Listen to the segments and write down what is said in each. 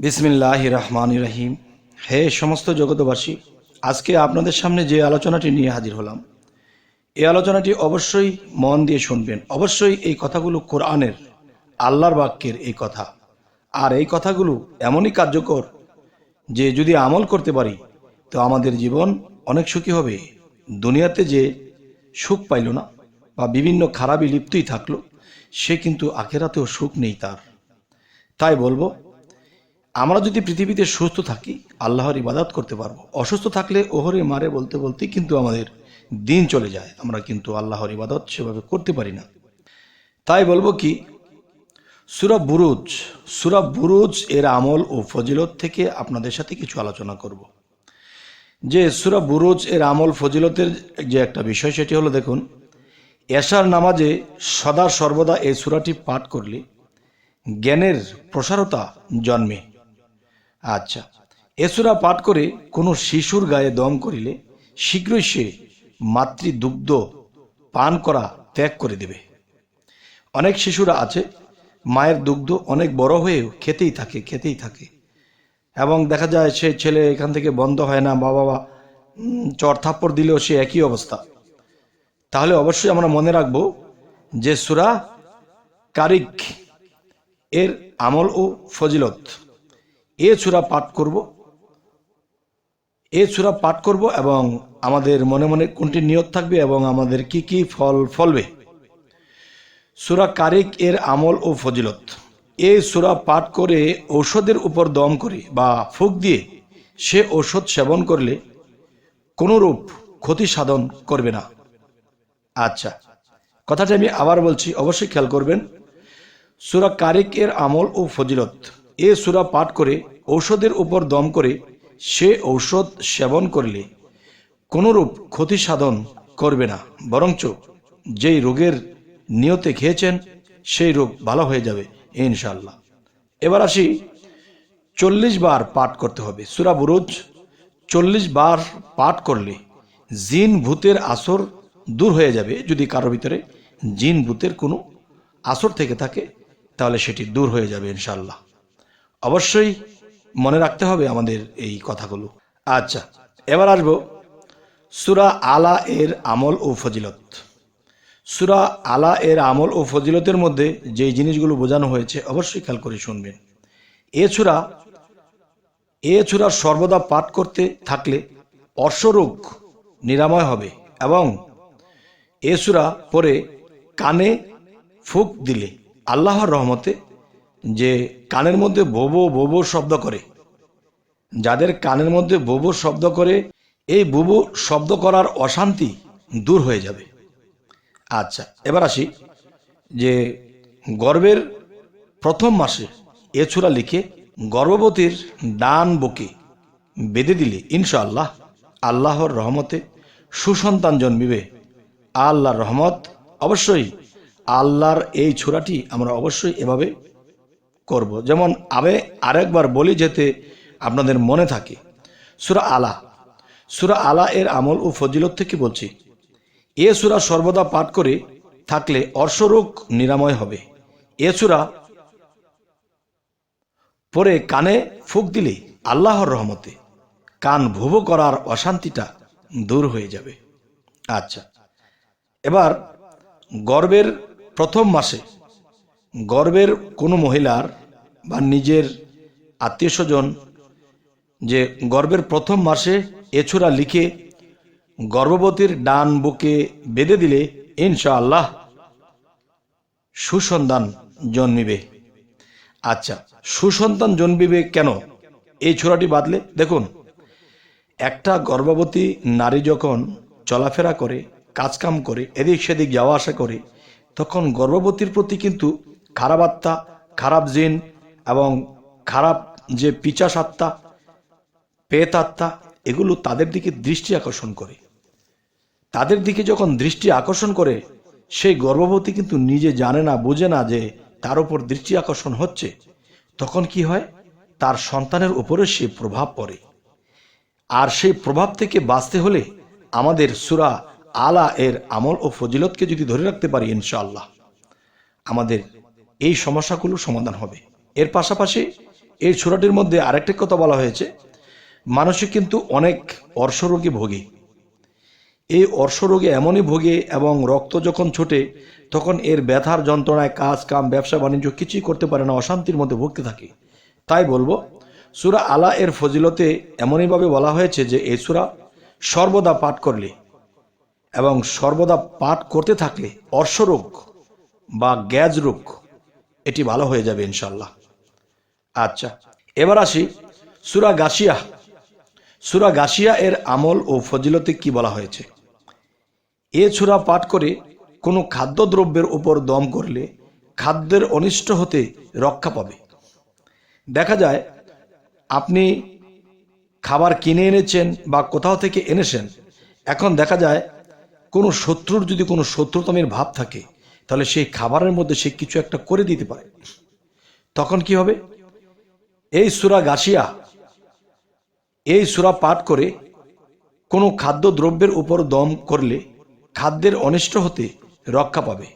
বিসমিল্লাহির রহমানির রহিম। হে সমস্ত জগতবাসী, আজকে আপনাদের সামনে যে আলোচনাটি নিয়ে হাজির হলাম, এই আলোচনাটি অবশ্যই মন দিয়ে শুনবেন। অবশ্যই এই কথাগুলো কোরআনের, আল্লাহর বাক্যের এই কথা, আর এই কথাগুলো এমনই কার্যকর যে যদি আমল করতে পারি তো আমাদের জীবন অনেক সুখী হবে। দুনিয়াতে যে সুখ পাইল না বা বিভিন্ন খারাপই লিপ্তই থাকলো, সে কিন্তু আখেরাতেও সুখ নেই তার। তাই বলবো, আমরা যদি পৃথিবীতে সুস্থ থাকি আল্লাহর ইবাদত করতে পারবো। অসুস্থ থাকলে ওহরে মারে বলতে বলতে কিন্তু আমাদের দিন চলে যায়, আমরা কিন্তু আল্লাহর ইবাদত সেভাবে করতে পারি না। তাই বলবো কি, সূরা বুরুজ এর আমল ও ফজিলত থেকে আপনাদের সাথে কিছু আলোচনা করব। যে সূরা বুরুজ এর আমল ফজিলতের যে একটা বিষয়, সেটি হলো, দেখুন, এশার নামাজে সদা সর্বদা এই সূরাটি পাঠ করলে জ্ঞানের প্রসারতা জন্মে। আচ্ছা, এ সূরা পাঠ করে কোনো শিশুর গায়ে দম করিলে শীঘ্রই সে মাতৃদুগ্ধ পান করা ত্যাগ করে দেবে। অনেক শিশুরা আছে মায়ের দুগ্ধ অনেক বড় হয়েও খেতেই থাকে এবং দেখা যায় সে ছেলে এখান থেকে বন্ধ হয় না, বাবা চর থাপ্পড় দিলেও সে একই অবস্থা। তাহলে অবশ্যই আমরা মনে রাখবো যে সূরা কারিক এর আমল ও ফজিলত, এ সূরা পাঠ করব এবং আমাদের মনে মনে কোনটি নিয়ত থাকবে এবং আমাদের কি কি ফল ফলবে। সূরা কারিক এর আমল ও ফজিলত, এই সূরা পাঠ করে ঔষধের উপর দম করে বা ফুঁক দিয়ে সে ঔষধ সেবন করলে কোনরূপ ক্ষতি সাধন করবে না। আচ্ছা, কথাটা আমি আবার বলছি, অবশ্যই খেয়াল করবেন। সূরা কারিক এর আমল ও ফজিলত, এ সূরা পাঠ করে ঔষধের উপর দম করে সে ঔষধ সেবন করলে কোনরূপ ক্ষতি সাধন করবে না, বরঞ্চ যেই রোগের নিয়তে খেয়েছেন সেই রোগ ভালো হয়ে যাবে ইনশাআল্লাহ। এবার আসি, 40 বার পাঠ করতে হবে সূরা বুরুজ। 40 বার পাঠ করলে জিন ভূতের আসর দূর হয়ে যাবে। যদি কারোর ভিতরে জিন ভূতের কোনো আসর থেকে থাকে তাহলে সেটি দূর হয়ে যাবে ইনশাআল্লাহ। অবশ্যই মনে রাখতে হবে আমাদের এই কথাগুলো। আচ্ছা, এবার আসবো সূরা আলা এর আমল ও ফজিলত। সূরা আলা এর আমল ও ফজিলতের মধ্যে যে জিনিসগুলো বোঝানো হয়েছে অবশ্যই খেয়াল করে শুনবেন। এ সূরা সর্বদা পাঠ করতে থাকলে অর্শরোগ নিরাময় হবে এবং এ সূরা পরে কানে ফুঁক দিলে আল্লাহর রহমতে, যে কানের মধ্যে বোবো শব্দ করে, যাদের কানের মধ্যে বোবো শব্দ করে, এই বোবো শব্দ করার অশান্তি দূর হয়ে যাবে। আচ্ছা, এবার আসি যে গর্ভের প্রথম মাসে এ সূরা লিখে গর্ভবতীর ডান বুকে বেঁধে দিলে ইনশাআল্লাহ আল্লাহর রহমতে সুসন্তান জন্মিবে। আল্লাহর রহমত, অবশ্যই আল্লাহর এই সূরাটি আমরা অবশ্যই এভাবে করব। যেমন আমি আরেকবার বলি যাতে আপনাদের মনে থাকে। সূরা আলা এর আমল ও ফজিলত থেকে বলছি, এ সূরা সর্বদা পাঠ করে থাকলে অর্শরোগ নিরাময় হবে। এ সূরা পরে কানে ফুঁক দিলে আল্লাহর রহমতে কান ভুবো করার অশান্তিটা দূর হয়ে যাবে। আচ্ছা, এবার গর্ভের প্রথম মাসে গর্ভের কোনো মহিলার বা নিজের আত্মীয় স্বজন যে গর্ভের প্রথম মাসে এ সূরা লিখে গর্ভবতীর ডান বুকে বেঁধে দিলে ইনশাআল্লাহ সুসন্তান জন্মিবে। আচ্ছা, সুসন্তান জন্মিবে কেন এই সূরাটি বাঁধলে? দেখুন, একটা গর্ভবতী নারী যখন চলাফেরা করে, কাজকাম করে, এদিক সেদিক যাওয়া আসা করে, তখন গর্ভবতীর প্রতি কিন্তু খারাপ আত্মা, খারাপ জিন এবং খারাপ যে পিশাচ আত্মা, পেত আত্মা, এগুলো তাদের দিকে দৃষ্টি আকর্ষণ করে। তাদের দিকে যখন দৃষ্টি আকর্ষণ করে, সেই গর্ভবতী কিন্তু নিজে জানে না, বোঝে না যে তার উপর দৃষ্টি আকর্ষণ হচ্ছে। তখন কি হয়, তার সন্তানের উপরে সে প্রভাব পড়ে। আর সেই প্রভাব থেকে বাঁচতে হলে আমাদের সূরা আলা এর আমল ও ফজিলতকে যদি ধরে রাখতে পারি ইনশাআল্লাহ আমাদের এই সমস্যাগুলো সমাধান হবে। এর পাশাপাশি এই সূরাটির মধ্যে আরেকটি কথা বলা হয়েছে, মানুষে কিন্তু অনেক অর্শরোগে ভোগে। এই অর্শরোগে এমনই ভোগে এবং রক্ত যখন ছোটে তখন এর ব্যথার যন্ত্রণায় কাজ কাম ব্যবসা বাণিজ্য কিছুই করতে পারে না, অশান্তির মধ্যে ভুগতে থাকে। তাই বলবো, সূরা আলা এর ফজিলতে এমনইভাবে বলা হয়েছে যে এই সূরা সর্বদা পাঠ করলে এবং সর্বদা পাঠ করতে থাকলে অর্শরোগ বা গ্যাজ রোগ এটি ভালো হয়ে যাবে ইনশাল্লাহ। আচ্ছা, এবার আসি সূরা গাশিয়া। সূরা গাশিয়া এর আমল ও ফজিলতে কি বলা হয়েছে। এ সূরা পাঠ করে কোনো খাদ্যদ্রব্যের উপর দম করলে খাদ্যের অনিষ্ট হতে রক্ষা পাবে। দেখা যায় আপনি খাবার কিনে এনেছেন বা কোথাও থেকে এনেছেন, এখন দেখা যায় কোনো শত্রুর যদি কোনো শত্রুতামের ভাব থাকে তাহলে সেই খাবারের মধ্যে সে কিছু একটা করে দিতে পারে। তখন কি হবে, এই সূরা গাশিয়া এই সূরা পাঠ করে কোনো খাদ্য দ্রব্যের উপর দম করলে খাদ্যের অনিষ্ট হতে রক্ষা পাবে।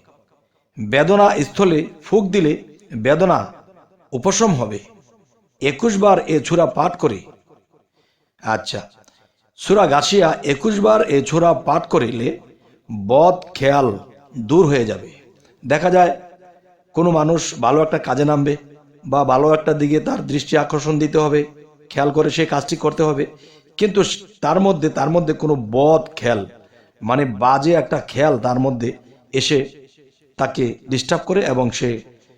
বেদনা স্থলে ফুঁক দিলে বেদনা উপশম হবে। 21 বার এ সূরা পাঠ করে, আচ্ছা, সূরা গাশিয়া 21 বার এ সূরা পাঠ করিলে বদ খেয়াল দূর হয়ে যাবে। দেখা যায় কোনো মানুষ ভালো একটা কাজে নামবে বা ভালো একটা দিকে তার দৃষ্টি আকর্ষণ দিতে হবে, খেয়াল করে সেই কাজটি করতে হবে, কিন্তু তার মধ্যে কোনো বদ খেয়াল মানে বাজে একটা খেয়াল তার মধ্যে এসে তাকে ডিস্টার্ব করে এবং সে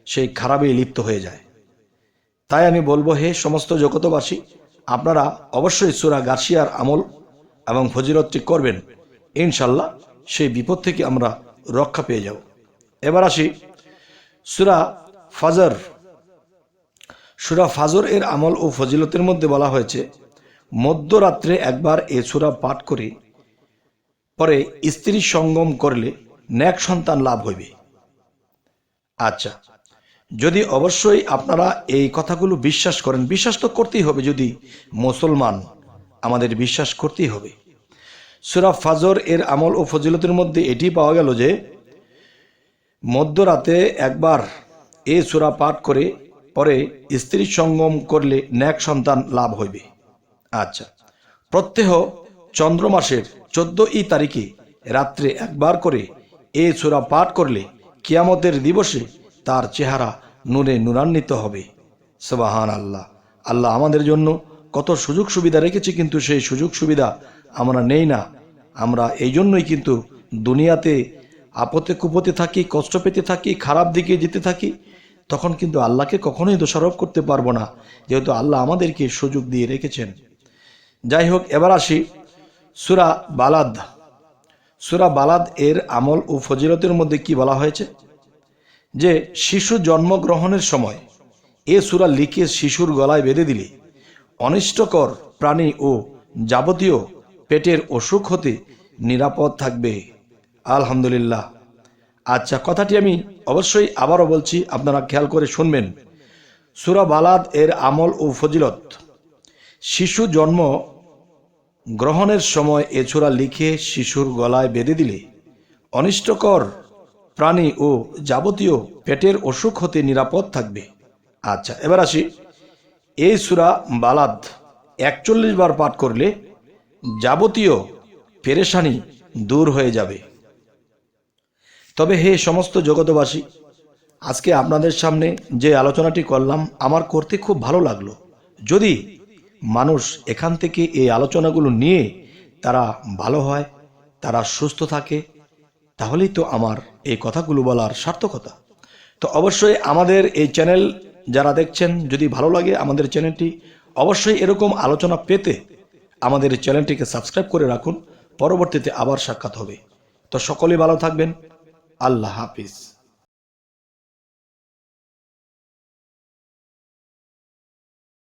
সেই খারাপেই লিপ্ত হয়ে যায়। তাই আমি বলবো, হে সমস্ত জগতবাসী, আপনারা অবশ্যই সূরা গাশিয়ার আমল এবং ফজিলতটি করবেন, ইনশাল্লাহ সেই বিপদ থেকে আমরা রক্ষা পেয়ে যাব। এবার আসি সূরা ফাজর। সূরা ফাজর এর আমল ও ফজিলতের মধ্যে বলা হয়েছে, মধ্যরাত্রে একবার এ সূরা পাঠ করে পরে স্ত্রী সঙ্গম করলে নেক সন্তান লাভ হইবে। আচ্ছা, যদি অবশ্যই আপনারা এই কথাগুলো বিশ্বাস করেন, বিশ্বাস তো করতেই হবে, যদি মুসলমান আমাদের বিশ্বাস করতেই হবে। সূরা ফাজর এর আমল ও ফজিলতের মধ্যে এটি পাওয়া গেল যে মধ্যরাতে একবার এ সূরা পাঠ করে পরে স্ত্রী সঙ্গম করলে নেক সন্তান লাভ হইবে। আচ্ছা, প্রত্যহ চন্দ্র মাসের 14 তারিখে রাত্রে একবার করে এ সূরা পাঠ করলে কিয়ামতের দিবসে তার চেহারা নূরে নূরান্বিত হবে। সুবহান আল্লাহ। আল্লাহ আমাদের জন্য কত সুযোগ সুবিধা রেখেছে, কিন্তু সেই সুযোগ সুবিধা আমরা নেই না। আমরা এই জন্যই কিন্তু দুনিয়াতে আপদে কুপতে থাকি, কষ্ট পেতে থাকি, খারাপ দিকে যেতে থাকি। তখন কিন্তু আল্লাহকে কখনোই দোষারোপ করতে পারবো না, যেহেতু আল্লাহ আমাদেরকে সুযোগ দিয়ে রেখেছেন। যাই হোক, এবার আসি সূরা বালাদ। সূরা বালাদ এর আমল ও ফজিলতের মধ্যে কি বলা হয়েছে যে শিশু জন্মগ্রহণের সময় এ সূরা লিখে শিশুর গলায় বেঁধে দিলে অনিষ্টকর প্রাণী ও যাবতীয় পেটের অসুখ হতে নিরাপদ থাকবে। আলহামদুলিল্লাহ। আচ্ছা, কথাটি আমি অবশ্যই আবারও বলছি, আপনারা খেয়াল করে শুনবেন। সূরা বালাদ এর আমল ও ফজিলত, শিশু জন্ম গ্রহণের সময় এ সূরা লিখে শিশুর গলায় বেঁধে দিলে অনিষ্টকর প্রাণী ও যাবতীয় পেটের অসুখ হতে নিরাপদ থাকবে। আচ্ছা, এবার আসি, এই সূরা বালাদ 41 বার পাঠ করলে যাবতীয় পেরেশানি দূর হয়ে যাবে। তবে হে সমস্ত জগতবাসী, আজকে আপনাদের সামনে যে আলোচনাটি করলাম আমার করতে খুব ভালো লাগলো। যদি মানুষ এখান থেকে এই আলোচনাগুলো নিয়ে তারা ভালো হয়, তারা সুস্থ থাকে, তাহলেই তো আমার এই কথাগুলো বলার সার্থকতা। তো অবশ্যই আমাদের এই চ্যানেল যারা দেখছেন, যদি ভালো লাগে আমাদের চ্যানেলটি, অবশ্যই এরকম আলোচনা পেতে আমাদের চ্যানেলটিকে সাবস্ক্রাইব করে রাখুন। পরবর্তীতে আবার সাক্ষাৎ হবে। তো সকলেই ভালো থাকবেন। আল্লাহ হাফিজ।